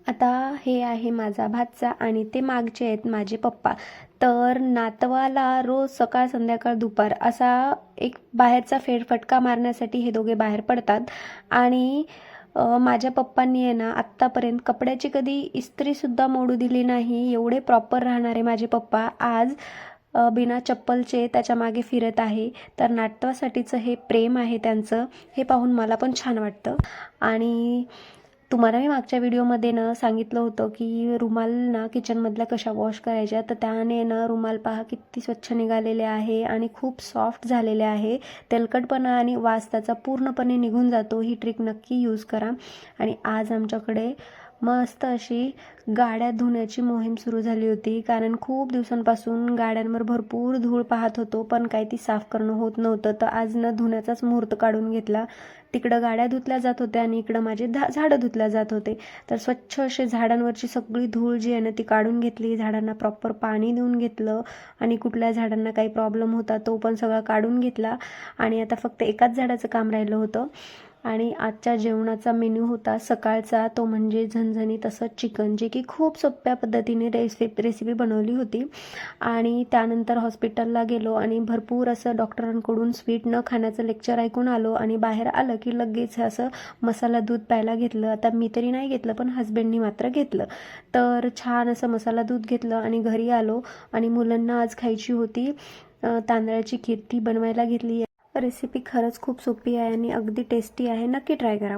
आता हे आहे माझा भाचा आणि ते मागचे आहेत माझे पप्पा. तर नातवाला रोज सकाळ संध्याकाळ दुपार असा एक बाहेरचा फेरफटका मारण्यासाठी हे दोघे बाहेर पडतात. आणि माझ्या पप्पांनी आहे ना आत्तापर्यंत कपड्याची कधी इस्त्रीसुद्धा मोडू दिली नाही. एवढे प्रॉपर राहणारे माझे पप्पा आज बिना चप्पलचे त्याच्या मागे फिरत आहे. तर नातवासाठीचं हे प्रेम आहे त्यांचं, हे पाहून मला पण छान वाटतं. आणि तुम्हाला मी मागच्या व्हिडिओमध्ये ना सांगितलं होतं की रुमाल ना किचनमधल्या कशा वॉश करायच्या. तर त्याने ना रुमाल पहा किती स्वच्छ निघालेले आहे आणि खूप सॉफ्ट झालेले आहे. तेलकटपणा आणि वास त्याचा पूर्णपणे निघून जातो. ही ट्रिक नक्की यूज करा. आणि आज आमच्याकडे मस्त अशी गाड्या धुण्याची मोहीम सुरू झाली होती. कारण खूप दिवसांपासून गाड्यांवर भरपूर धूळ पाहत होतो, पण काही ती साफ करणं होत नव्हतं. तर आज न धुण्याचाच मुहूर्त काढून घेतला. तिकडं गाड्या धुतल्या जात होत्या आणि इकडं माझे झाडं धुतल्या जात होते. तर स्वच्छ असे झाडांवरची सगळी धूळ जी आहे ना ती काढून घेतली. झाडांना प्रॉपर पाणी देऊन घेतलं आणि कुठल्या झाडांना काही प्रॉब्लेम होता तो पण सगळा काढून घेतला. आणि आता फक्त एकाच झाडाचं काम राहिलं होतं. आणि आजच्या जेवणाचा मेन्यू होता सकाळचा, तो म्हणजे झणझणीत असं चिकन, जे की खूप सोप्या पद्धतीने रेसिपी बनवली होती. आणि त्यानंतर हॉस्पिटलला गेलो आणि भरपूर असं डॉक्टरांकडून स्वीट न खाण्याचं लेक्चर ऐकून आलो. आणि बाहेर आलं की लगेच असं मसाला दूध प्यायला घेतलं. आता मी तरी नाही घेतलं, पण हस्बंडनी मात्र घेतलं. तर छान असं मसाला दूध घेतलं आणि घरी आलो. आणि मुलांना आज खायची होती तांदळाची खीर, ती बनवायला घेतली. रेसिपी खरंच खूप सोपी आहे आणि अगदी टेस्टी आहे. नक्की ट्राय करा.